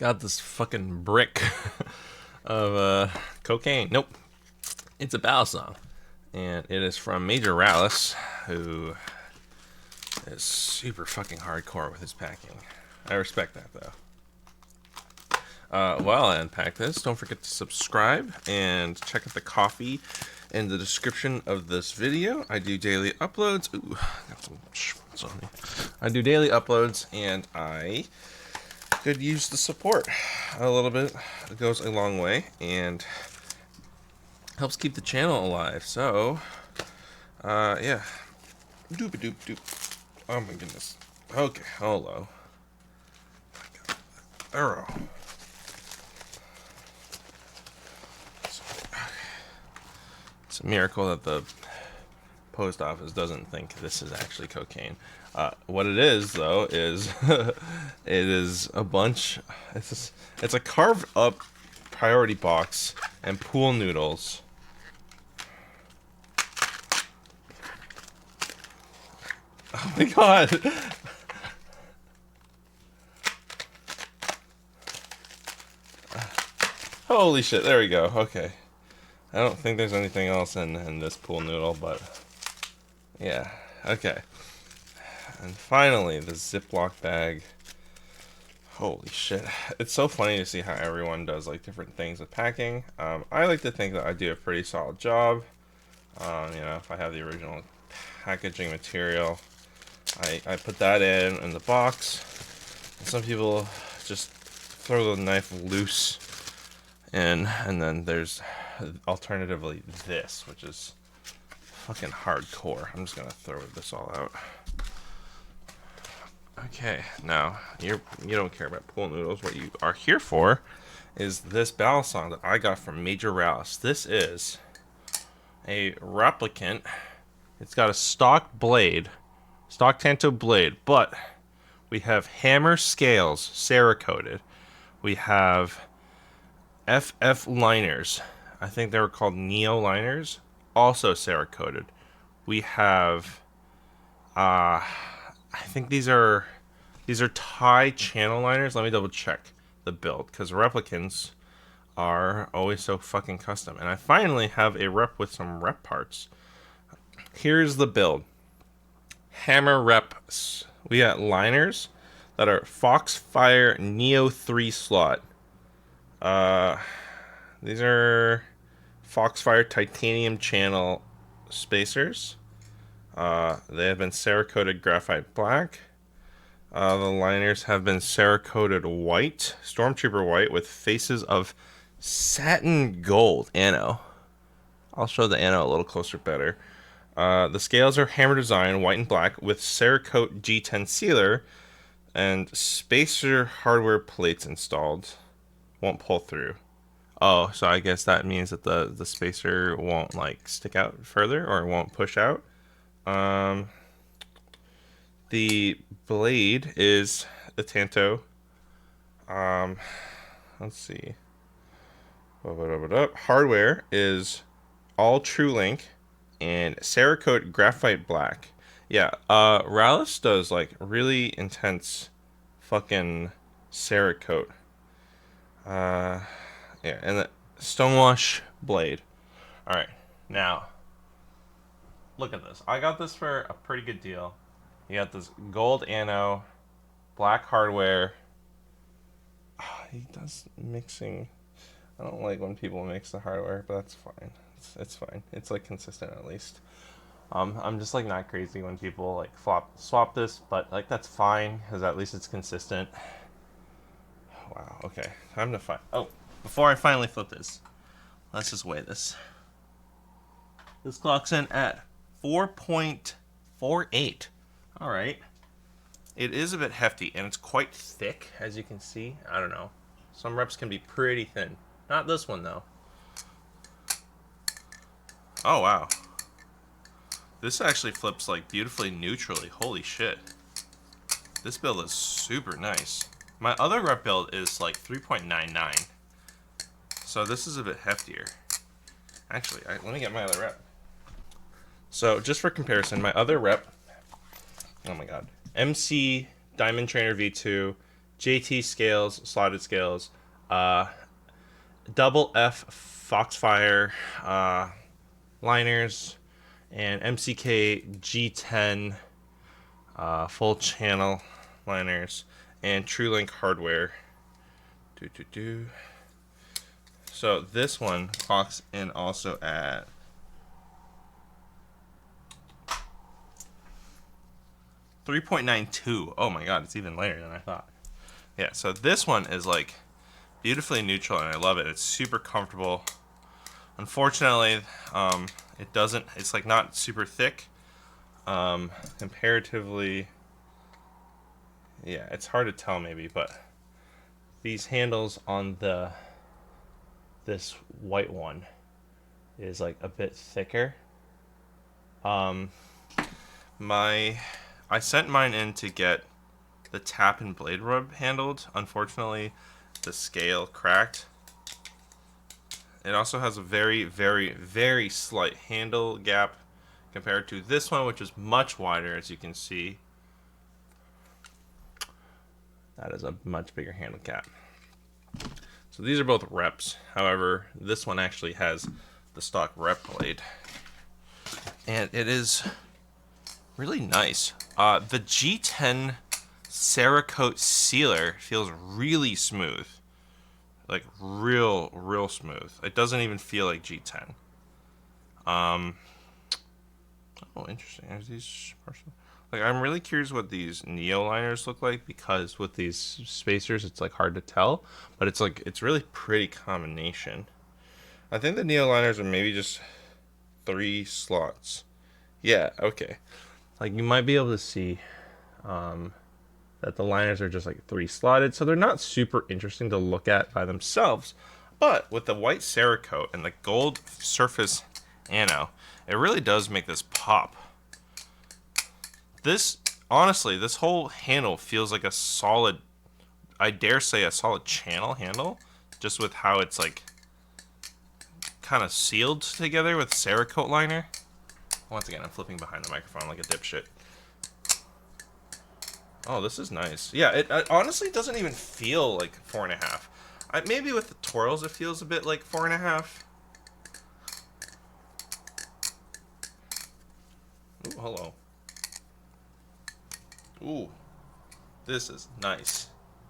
Got this fucking brick of cocaine. Nope, it's a Balisong, and it is from Major Ralis, who is super fucking hardcore with his packing. I respect that though. While I unpack this, don't forget to subscribe and check out the coffee in the description of this video. I do daily uploads. Ooh, got some schmutz on me. I do daily uploads, and I could use the support a little bit. It goes a long way and helps keep the channel alive. So, yeah. Doop doop doop. Oh my goodness. Okay, hello. Arrow. It's a miracle that the post office doesn't think this is actually cocaine. What it is, though, is it is a bunch. It's a carved up priority box and pool noodles. Oh my god! Holy shit! There we go. Okay. I don't think there's anything else in this pool noodle, but yeah. Okay. And finally, the Ziploc bag. Holy shit. It's so funny to see how everyone does like different things with packing. I like to think that I do a pretty solid job. You know, if I have the original packaging material, I put that in the box. And some people just throw the knife loose in, and then there's alternatively this, which is fucking hardcore. I'm just gonna throw this all out. Okay, now you don't care about pool noodles. What you are here for is this Balisong that I got from Major Ralis. This is a replicant. It's got a stock blade, stock Tanto blade, but we have hammer scales, Cerakoted. We have FF liners. I think they were called Neo liners, also Cerakoted. We have I think these are Thai channel liners. Let me double check the build, because replicants are always so fucking custom. And I finally have a rep with some rep parts. Here's the build. Hammer reps. We got liners that are Foxfire Neo 3 slot. These are Foxfire titanium channel spacers. They have been Cerakoted graphite black. The liners have been Cerakoted white, Stormtrooper white, with faces of satin gold ano. I'll show the ano a little closer better. The scales are hammer design, white and black, with Cerakote G10 sealer and spacer hardware plates installed. Won't pull through. Oh, so I guess that means that the spacer won't like stick out further, or it won't push out. The blade is the Tanto. Let's see. Hardware is all True Link and Cerakote graphite black. Yeah, Ralis does like really intense fucking Cerakote. Yeah, and the Stonewash blade. All right, now look at this. I got this for a pretty good deal. You got this gold ano, black hardware. He does mixing. I don't like when people mix the hardware, but that's fine. It's fine. It's like consistent at least. I'm just like not crazy when people like swap this, but like that's fine because at least it's consistent. Wow. Okay. Time to find. Oh, before I finally flip this, let's just weigh this. This clocks in at 4.48. All right. It is a bit hefty, and it's quite thick, as you can see. I don't know. Some reps can be pretty thin. Not this one, though. Oh, wow. This actually flips, like, beautifully neutrally. Holy shit. This build is super nice. My other rep build is, like, 3.99. So this is a bit heftier. Actually, let me get my other rep. So, just for comparison, my other rep... Oh my god. MC Diamond Trainer V2 JT scales, slotted scales, uh, double F Foxfire liners, and MCK G10 full channel liners, and TrueLink hardware. So this one clocks in also at 3.92. Oh my god, it's even lighter than I thought. Yeah, so this one is like beautifully neutral, and I love it. It's super comfortable. Unfortunately, it doesn't. It's like not super thick. Comparatively, yeah, it's hard to tell maybe, but these handles on this white one is like a bit thicker. I sent mine in to get the tap and blade rub handled. Unfortunately, the scale cracked. It also has a very, very, very slight handle gap compared to this one, which is much wider, as you can see. That is a much bigger handle gap. So these are both reps. However, this one actually has the stock rep blade. And it is really nice. The G10 Cerakote sealer feels really smooth. Like real smooth. It doesn't even feel like G10. Oh, interesting. Are these partial? Like, I'm really curious what these Neo liners look like, because with these spacers, it's like hard to tell. But it's like it's really pretty combination. I think the Neo liners are maybe just 3 slots. Yeah. Okay. Like you might be able to see that the liners are just like 3 slotted, so they're not super interesting to look at by themselves. But with the white Cerakote and the gold surface ano, it really does make this pop. This, honestly, this whole handle feels like a solid, I dare say a solid channel handle, just with how it's like kind of sealed together with Cerakote liner. Once again, I'm flipping behind the microphone like a dipshit. Oh, this is nice. Yeah, it honestly doesn't even feel like 4.5. Maybe with the twirls it feels a bit like 4.5. Ooh, hello. Ooh, this is nice.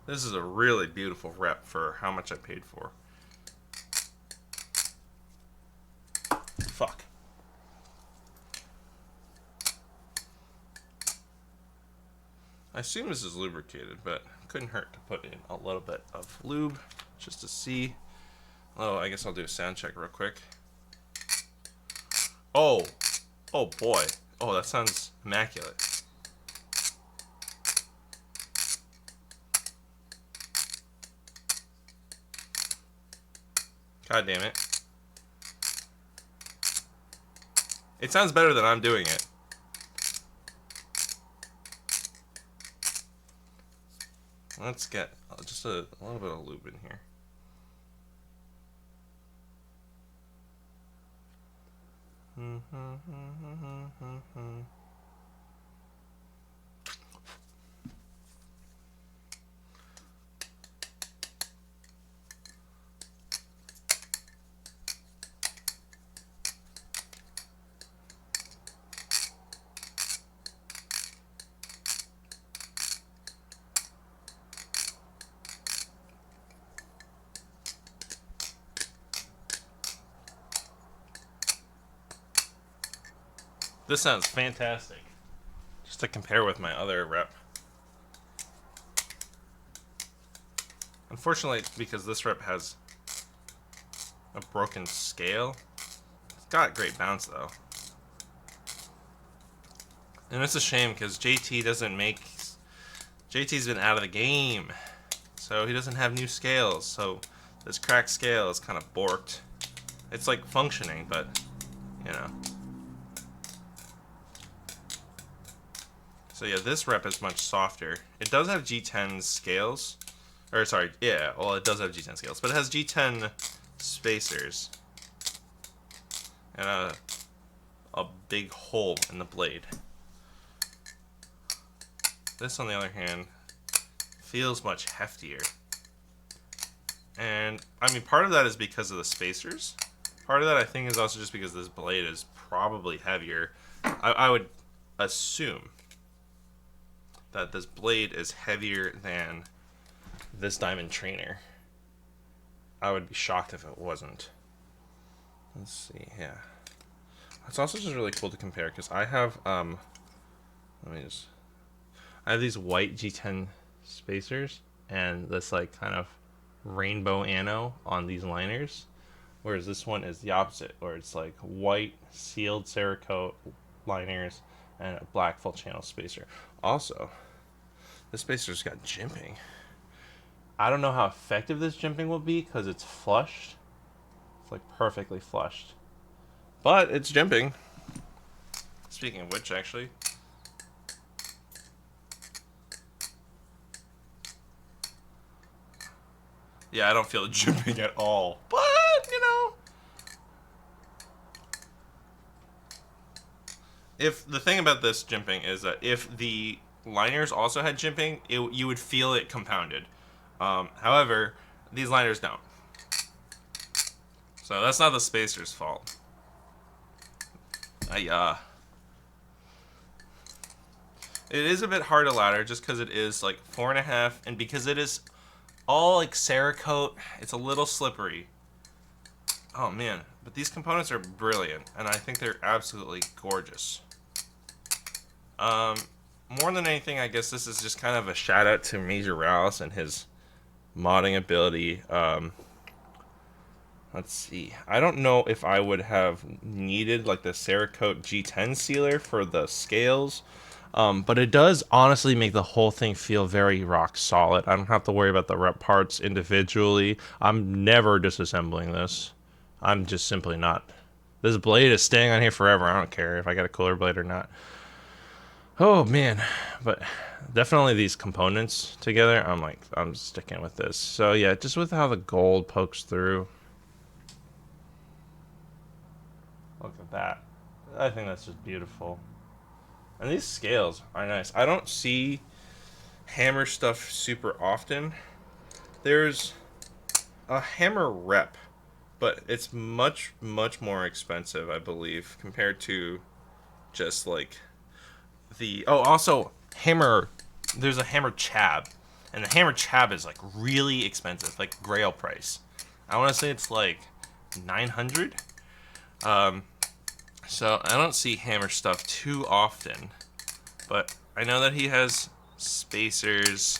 This is a really beautiful rep for how much I paid for. Fuck. I assume this is lubricated, but couldn't hurt to put in a little bit of lube just to see. Oh, I guess I'll do a sound check real quick. Oh boy. Oh, that sounds immaculate. God damn it. It sounds better than I'm doing it. Let's get just a little bit of lube in here. This sounds fantastic. Just to compare with my other rep. Unfortunately, because this rep has a broken scale, it's got great bounce though. And it's a shame because JT's been out of the game. So he doesn't have new scales. So this cracked scale is kind of borked. It's like functioning, but you know. So yeah, this rep is much softer. It does have G10 scales. Or sorry, yeah, well it does have G10 scales, but it has G10 spacers. And a big hole in the blade. This, on the other hand, feels much heftier. And I mean, part of that is because of the spacers. Part of that I think is also just because this blade is probably heavier. I would assume that this blade is heavier than this diamond trainer. I would be shocked if it wasn't. Let's see, yeah. It's also just really cool to compare because I have I have these white G10 spacers and this like kind of rainbow ano on these liners, whereas this one is the opposite, where it's like white sealed Cerakote liners and a black full channel spacer. Also, this spacer's got jimping. I don't know how effective this jimping will be because it's flushed. It's like perfectly flushed. But it's jimping. Speaking of which, actually. Yeah, I don't feel the jimping at all. But, you know. If the thing about this jimping is that if the liners also had jimping, you would feel it compounded. However, these liners don't. So that's not the spacer's fault. It is a bit hard to ladder just because it is like 4.5, and because it is all like Cerakote, it's a little slippery. Oh man, but these components are brilliant, and I think they're absolutely gorgeous. More than anything, I guess this is just kind of a shout out to Major Ralis and his modding ability. Let's see. I don't know if I would have needed like the Cerakote G10 sealer for the scales, but it does honestly make the whole thing feel very rock solid. I don't have to worry about the rep parts individually. I'm never disassembling this. I'm just simply not. This blade is staying on here forever. I don't care if I got a cooler blade or not. Oh man, but definitely these components together, I'm sticking with this. So yeah, just with how the gold pokes through. Look at that. I think that's just beautiful. And these scales are nice. I don't see hammer stuff super often. There's a hammer rep, but it's much, much more expensive, I believe, compared to just like the... Oh, also, hammer... There's a hammer chab. And the hammer chab is like really expensive, like grail price. I want to say it's like 900. So I don't see hammer stuff too often, but I know that he has spacers,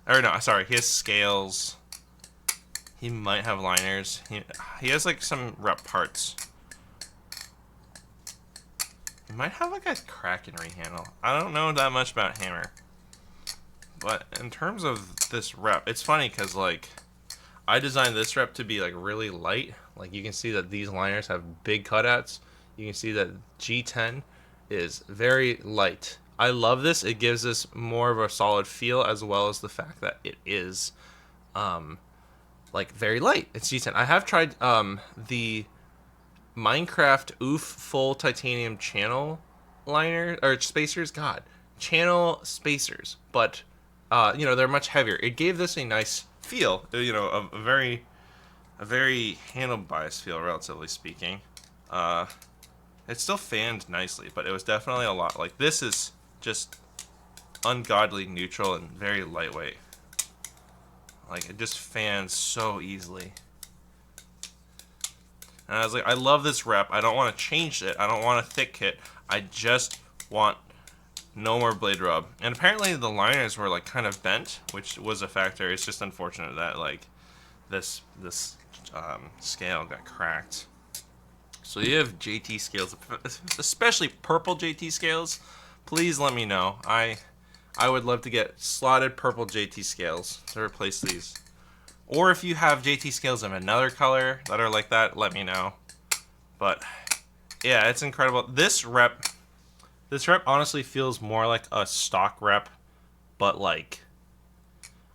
or no, sorry, he has scales. He might have liners. He has like some rep parts. He might have like a Kraken rehandle. I don't know that much about hammer, but in terms of this rep, it's funny because like I designed this rep to be like really light. Like you can see that these liners have big cutouts. You can see that G10 is very light. I love this. It gives us more of a solid feel, as well as the fact that it is like very light. It's G10. I have tried the Minecraft OOF full titanium channel liner or spacers. God, channel spacers, but you know, they're much heavier. It gave this a nice feel. You know, a very handle bias feel, relatively speaking. It still fanned nicely, but it was definitely a lot. Like, this is just ungodly neutral and very lightweight. Like, it just fans so easily. And I was like, I love this rep. I don't want to change it. I don't want a thick kit. I just want no more blade rub. And apparently the liners were, like, kind of bent, which was a factor. It's just unfortunate that, like, this scale got cracked. So you have JT scales, especially purple JT scales. Please let me know. I would love to get slotted purple JT scales to replace these. Or if you have JT scales of another color that are like that, let me know. But yeah, it's incredible. This rep honestly feels more like a stock rep, but like,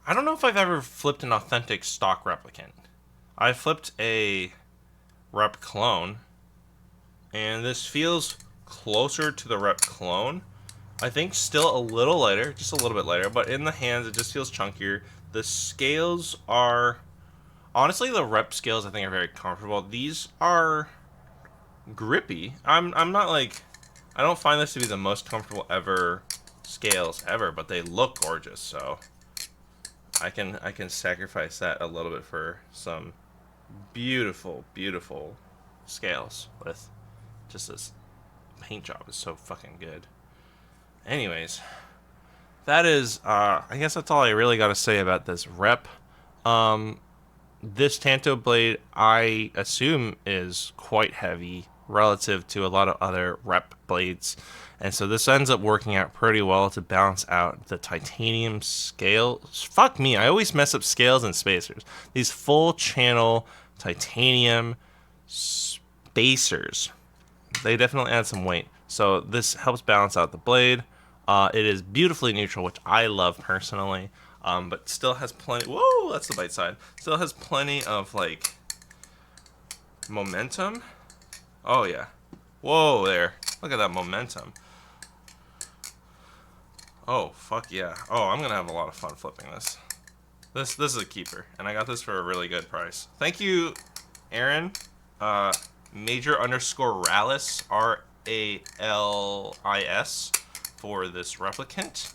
I don't know if I've ever flipped an authentic stock replicant. I flipped a rep clone, and this feels closer to the rep clone. I think still a little lighter, just a little bit lighter, but in the hands it just feels chunkier. The scales are, honestly, the rep scales I think are very comfortable. These are grippy. I'm not like, I don't find this to be the most comfortable ever scales ever, but they look gorgeous, so I can sacrifice that a little bit for some beautiful, beautiful scales with just this paint job is so fucking good. Anyways, that is, I guess that's all I really got to say about this rep. This Tanto blade, I assume, is quite heavy relative to a lot of other rep blades. And so this ends up working out pretty well to balance out the titanium scales. Fuck me, I always mess up scales and spacers. These full channel titanium spacers, they definitely add some weight. So this helps balance out the blade. It is beautifully neutral, which I love personally, but still has plenty. Whoa, that's the bite side. Still has plenty of like momentum. Oh yeah. Whoa there. Look at that momentum. Oh fuck yeah. Oh, I'm gonna have a lot of fun flipping this. This is a keeper, and I got this for a really good price. Thank you, Aaron. Major_Ralis, RALIS, for this replicant.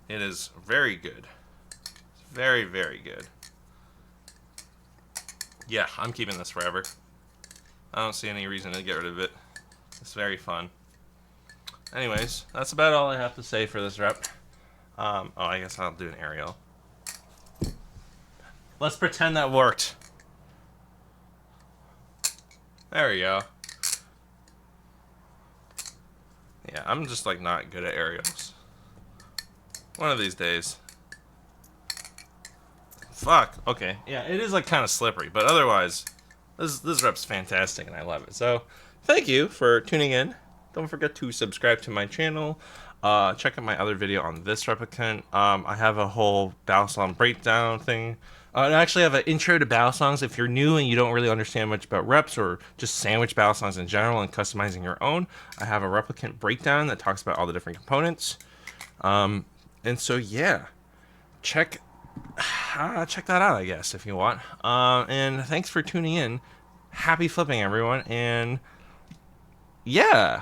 It is very good. Very, very good. Yeah, I'm keeping this forever. I don't see any reason to get rid of it. It's very fun. Anyways, that's about all I have to say for this rep. Oh, I guess I'll do an aerial. Let's pretend that worked. There we go. Yeah, I'm just like not good at aerials. One of these days. Fuck. Okay. Yeah, it is like kind of slippery, but otherwise, this rep's fantastic and I love it. So, thank you for tuning in. Don't forget to subscribe to my channel. Check out my other video on this replicant. I have a whole Balisong breakdown thing. I actually have an intro to Balisongs. If you're new and you don't really understand much about reps or just sandwich Balisongs in general and customizing your own, I have a replicant breakdown that talks about all the different components. And so yeah, check that out, I guess, if you want. And thanks for tuning in. Happy flipping, everyone. And yeah.